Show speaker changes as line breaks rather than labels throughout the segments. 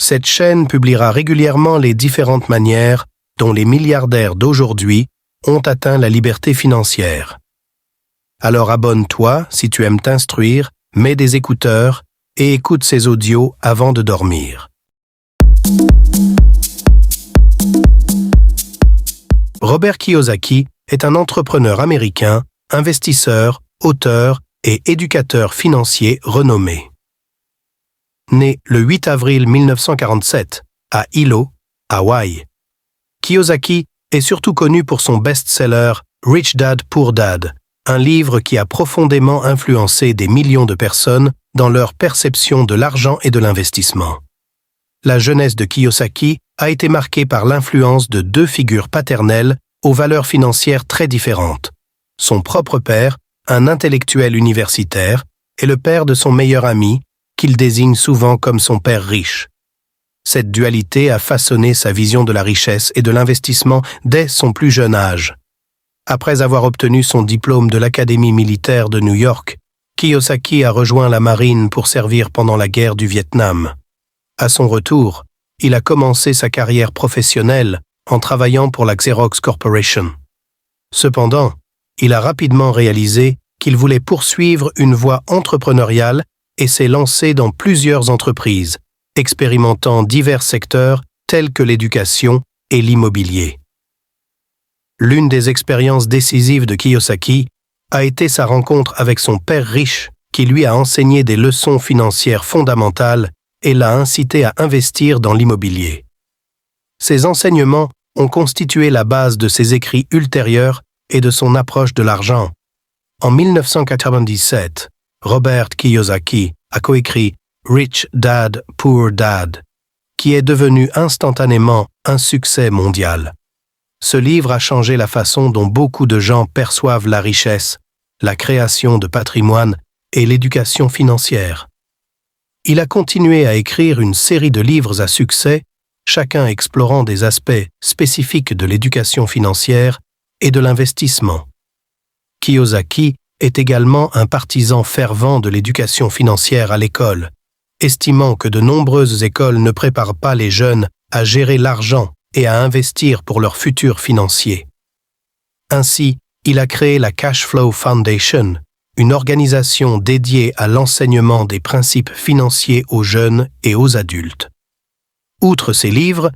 Cette chaîne publiera régulièrement les différentes manières dont les milliardaires d'aujourd'hui ont atteint la liberté financière. Alors abonne-toi si tu aimes t'instruire, mets des écouteurs et écoute ces audios avant de dormir. Robert Kiyosaki est un entrepreneur américain, investisseur, auteur et éducateur financier renommé. Né le 8 avril 1947 à Hilo, Hawaï, Kiyosaki est surtout connu pour son best-seller Rich Dad Poor Dad, un livre qui a profondément influencé des millions de personnes dans leur perception de l'argent et de l'investissement. La jeunesse de Kiyosaki a été marquée par l'influence de deux figures paternelles aux valeurs financières très différentes. Son propre père, un intellectuel universitaire, et le père de son meilleur ami, qu'il désigne souvent comme son père riche. Cette dualité a façonné sa vision de la richesse et de l'investissement dès son plus jeune âge. Après avoir obtenu son diplôme de l'Académie militaire de New York, Kiyosaki a rejoint la marine pour servir pendant la guerre du Vietnam. À son retour, il a commencé sa carrière professionnelle en travaillant pour la Xerox Corporation. Cependant, il a rapidement réalisé qu'il voulait poursuivre une voie entrepreneuriale et s'est lancé dans plusieurs entreprises, expérimentant divers secteurs tels que l'éducation et l'immobilier. L'une des expériences décisives de Kiyosaki a été sa rencontre avec son père riche qui lui a enseigné des leçons financières fondamentales et l'a incité à investir dans l'immobilier. Ces enseignements ont constitué la base de ses écrits ultérieurs et de son approche de l'argent. En 1997, Robert Kiyosaki a coécrit Rich Dad Poor Dad, qui est devenu instantanément un succès mondial. Ce livre a changé la façon dont beaucoup de gens perçoivent la richesse, la création de patrimoine et l'éducation financière. Il a continué à écrire une série de livres à succès, chacun explorant des aspects spécifiques de l'éducation financière et de l'investissement. Kiyosaki est également un partisan fervent de l'éducation financière à l'école, estimant que de nombreuses écoles ne préparent pas les jeunes à gérer l'argent et à investir pour leur futur financier. Ainsi, il a créé la Cash Flow Foundation, une organisation dédiée à l'enseignement des principes financiers aux jeunes et aux adultes. Outre ses livres,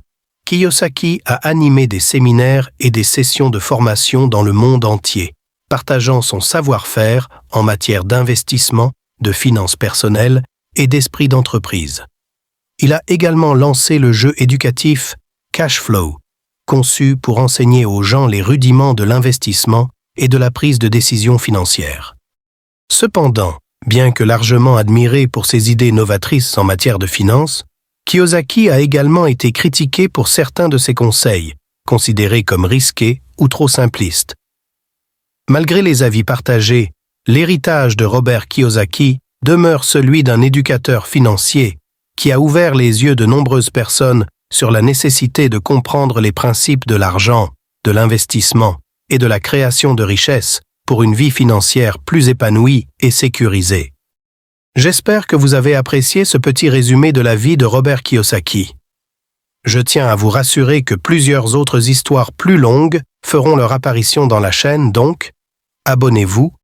Kiyosaki a animé des séminaires et des sessions de formation dans le monde entier, partageant son savoir-faire en matière d'investissement, de finances personnelles et d'esprit d'entreprise. Il a également lancé le jeu éducatif Cash Flow, conçu pour enseigner aux gens les rudiments de l'investissement et de la prise de décision financière. Cependant, bien que largement admiré pour ses idées novatrices en matière de finances, Kiyosaki a également été critiqué pour certains de ses conseils, considérés comme risqués ou trop simplistes. Malgré les avis partagés, l'héritage de Robert Kiyosaki demeure celui d'un éducateur financier qui a ouvert les yeux de nombreuses personnes sur la nécessité de comprendre les principes de l'argent, de l'investissement et de la création de richesses pour une vie financière plus épanouie et sécurisée. J'espère que vous avez apprécié ce petit résumé de la vie de Robert Kiyosaki. Je tiens à vous rassurer que plusieurs autres histoires plus longues feront leur apparition dans la chaîne, donc abonnez-vous